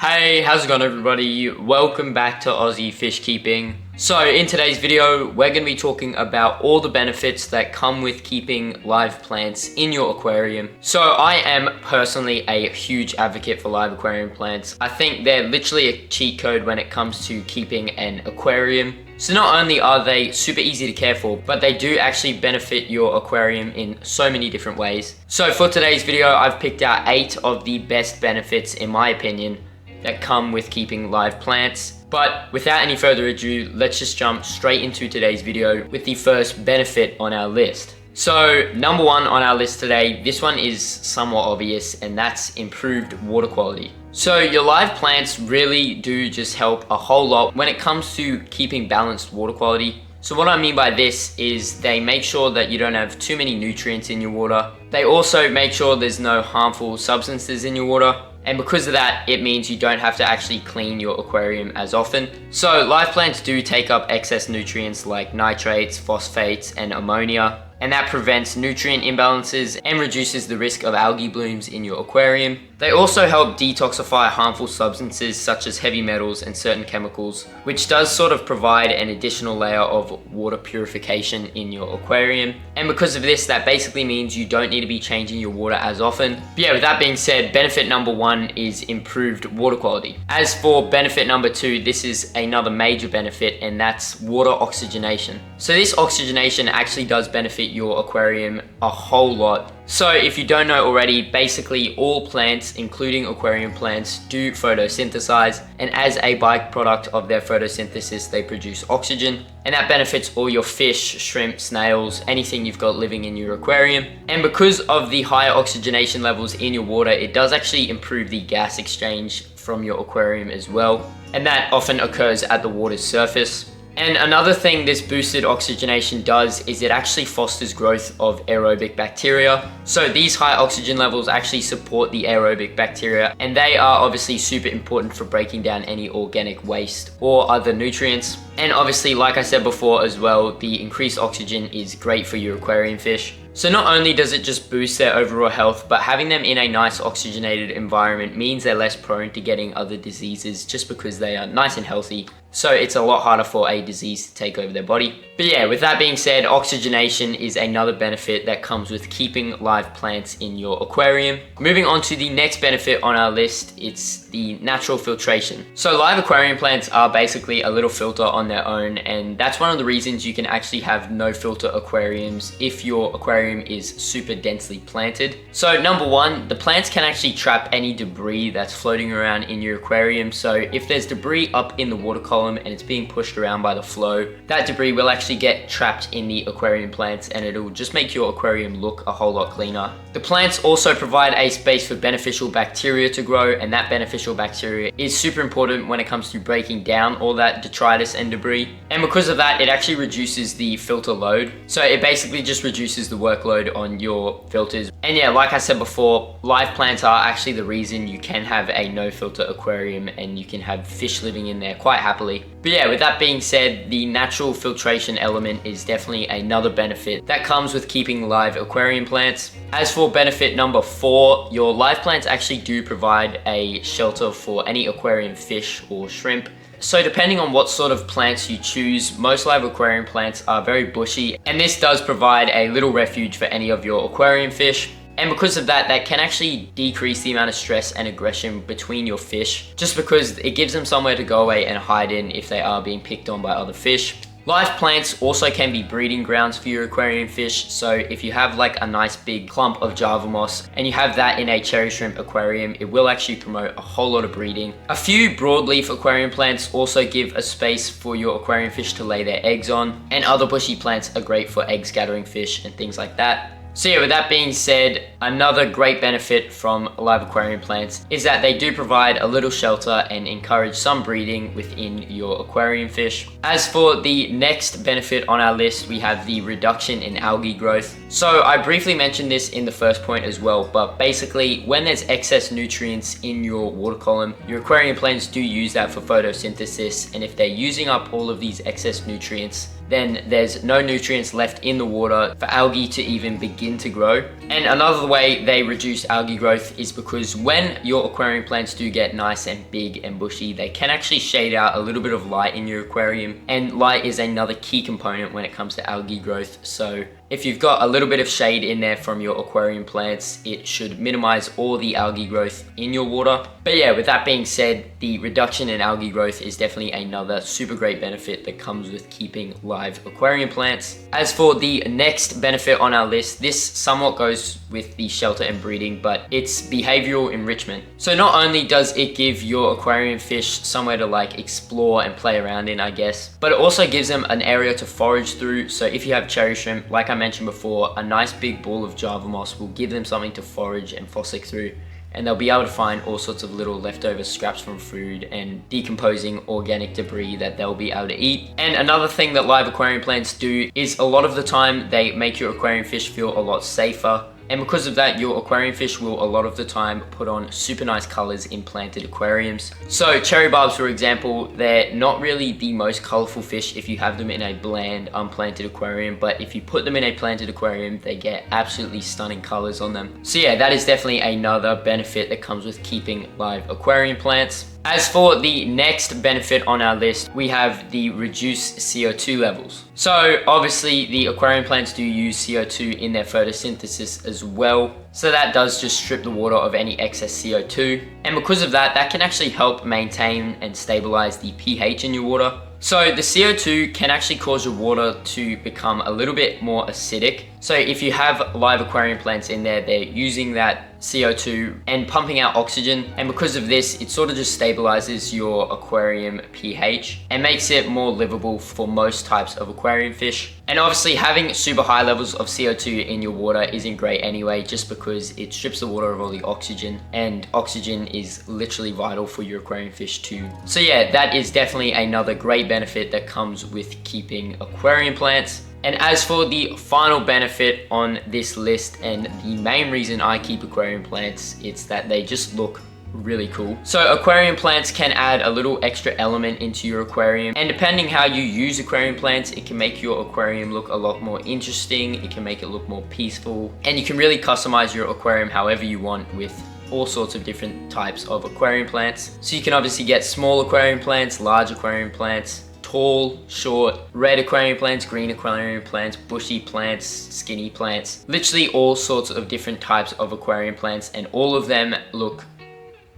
Hey, how's it going everybody? Welcome back to Aussie Fish Keeping. So in today's video, we're going to be talking about all the benefits that come with keeping live plants in your aquarium. So I am personally a huge advocate for live aquarium plants. I think they're literally a cheat code when it comes to keeping an aquarium. So not only are they super easy to care for, but they do actually benefit your aquarium in so many different ways. So for today's video, I've picked out 8 of the best benefits, in my opinion, that come with keeping live plants. But without any further ado, let's just jump straight into today's video with the first benefit on our list. So number 1 on our list today, this one is somewhat obvious, and that's improved water quality. So your live plants really do just help a whole lot when it comes to keeping balanced water quality. So what I mean by this is they make sure that you don't have too many nutrients in your water. They also make sure there's no harmful substances in your water. And because of that, it means you don't have to actually clean your aquarium as often. So live plants do take up excess nutrients like nitrates, phosphates, and ammonia, and that prevents nutrient imbalances and reduces the risk of algae blooms in your aquarium. They also help detoxify harmful substances such as heavy metals and certain chemicals, which does sort of provide an additional layer of water purification in your aquarium. And because of this, that basically means you don't need to be changing your water as often. But yeah, with that being said, benefit number 1 is improved water quality. As for benefit number 2, this is another major benefit, and that's water oxygenation. So this oxygenation actually does benefit your aquarium a whole lot. So if you don't know already, basically all plants, including aquarium plants, do photosynthesize, and as a byproduct of their photosynthesis, they produce oxygen, and that benefits all your fish, shrimp, snails, anything you've got living in your aquarium. And because of the higher oxygenation levels in your water, it does actually improve the gas exchange from your aquarium as well, and that often occurs at the water's surface. And another thing this boosted oxygenation does is it actually fosters growth of aerobic bacteria. So these high oxygen levels actually support the aerobic bacteria, and they are obviously super important for breaking down any organic waste or other nutrients. And obviously, like I said before as well, the increased oxygen is great for your aquarium fish. So not only does it just boost their overall health, but having them in a nice oxygenated environment means they're less prone to getting other diseases just because they are nice and healthy. So it's a lot harder for a disease to take over their body. But yeah, with that being said, oxygenation is another benefit that comes with keeping live plants in your aquarium. Moving on to the next benefit on our list, it's the natural filtration. So live aquarium plants are basically a little filter on their own, and that's one of the reasons you can actually have no filter aquariums if your aquarium is super densely planted. So number 1, the plants can actually trap any debris that's floating around in your aquarium. So if there's debris up in the water column and it's being pushed around by the flow, that debris will actually get trapped in the aquarium plants, and it'll just make your aquarium look a whole lot cleaner. The plants also provide a space for beneficial bacteria to grow, and that beneficial bacteria is super important when it comes to breaking down all that detritus and debris. And because of that, it actually reduces the filter load. So it basically just reduces the workload on your filters. And yeah, like I said before, live plants are actually the reason you can have a no filter aquarium and you can have fish living in there quite happily. But yeah, with that being said, the natural filtration element is definitely another benefit that comes with keeping live aquarium plants. As for benefit number 4, your live plants actually do provide a shelter for any aquarium fish or shrimp. So depending on what sort of plants you choose, most live aquarium plants are very bushy, and this does provide a little refuge for any of your aquarium fish. And because of that, that can actually decrease the amount of stress and aggression between your fish, just because it gives them somewhere to go away and hide in if they are being picked on by other fish. Live plants also can be breeding grounds for your aquarium fish. So if you have like a nice big clump of Java moss and you have that in a cherry shrimp aquarium, it will actually promote a whole lot of breeding. A few broadleaf aquarium plants also give a space for your aquarium fish to lay their eggs on, and other bushy plants are great for egg scattering fish and things like that. So yeah, with that being said, another great benefit from live aquarium plants is that they do provide a little shelter and encourage some breeding within your aquarium fish. As for the next benefit on our list, we have the reduction in algae growth. So I briefly mentioned this in the first point as well, but basically when there's excess nutrients in your water column, your aquarium plants do use that for photosynthesis, and if they're using up all of these excess nutrients, then there's no nutrients left in the water for algae to even begin to grow. And another way they reduce algae growth is because when your aquarium plants do get nice and big and bushy, they can actually shade out a little bit of light in your aquarium, and light is another key component when it comes to algae growth. So if you've got a little bit of shade in there from your aquarium plants, it should minimize all the algae growth in your water. But yeah, with that being said, the reduction in algae growth is definitely another super great benefit that comes with keeping live aquarium plants. As for the next benefit on our list, this somewhat goes with the shelter and breeding, but it's behavioral enrichment. So not only does it give your aquarium fish somewhere to like explore and play around in, I guess, but it also gives them an area to forage through. So if you have cherry shrimp, like I mentioned before, a nice big ball of Java moss will give them something to forage and fossick through, and they'll be able to find all sorts of little leftover scraps from food and decomposing organic debris that they'll be able to eat. And another thing that live aquarium plants do is a lot of the time they make your aquarium fish feel a lot safer. And because of that, your aquarium fish will a lot of the time put on super nice colors in planted aquariums. So cherry barbs, for example, they're not really the most colorful fish if you have them in a bland, unplanted aquarium, but if you put them in a planted aquarium, they get absolutely stunning colors on them. So yeah, that is definitely another benefit that comes with keeping live aquarium plants. As for the next benefit on our list, we have the reduced CO2 levels. So obviously the aquarium plants do use CO2 in their photosynthesis as well. So that does just strip the water of any excess CO2. And because of that, that can actually help maintain and stabilize the pH in your water. So the CO2 can actually cause your water to become a little bit more acidic. So if you have live aquarium plants in there, they're using that CO2 and pumping out oxygen, and because of this, it sort of just stabilizes your aquarium pH and makes it more livable for most types of aquarium fish. And obviously having super high levels of CO2 in your water isn't great anyway, just because it strips the water of all the oxygen, and oxygen is literally vital for your aquarium fish too. So yeah, that is definitely another great benefit that comes with keeping aquarium plants. And as for the final benefit on this list, and the main reason I keep aquarium plants, it's that they just look really cool. So aquarium plants can add a little extra element into your aquarium, and depending how you use aquarium plants, it can make your aquarium look a lot more interesting, it can make it look more peaceful, and you can really customize your aquarium however you want with all sorts of different types of aquarium plants. So you can obviously get small aquarium plants, large aquarium plants, tall, short, red aquarium plants, green aquarium plants, bushy plants, skinny plants, literally all sorts of different types of aquarium plants, and all of them look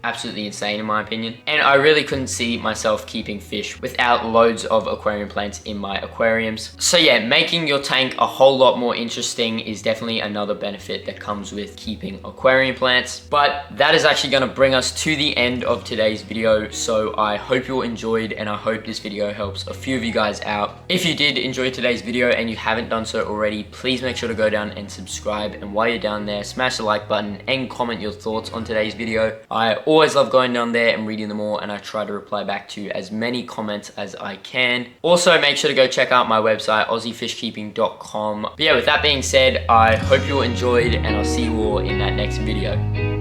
absolutely insane in my opinion. And I really couldn't see myself keeping fish without loads of aquarium plants in my aquariums. So yeah, making your tank a whole lot more interesting is definitely another benefit that comes with keeping aquarium plants. But that is actually going to bring us to the end of today's video. So I hope you all enjoyed, and I hope this video helps a few of you guys out. If you did enjoy today's video and you haven't done so already, please make sure to go down and subscribe. And while you're down there, smash the like button and comment your thoughts on today's video. I always love going down there and reading them all, and I try to reply back to as many comments as I can. Also, make sure to go check out my website, aussiefishkeeping.com. But yeah, with that being said, I hope you all enjoyed, and I'll see you all in that next video.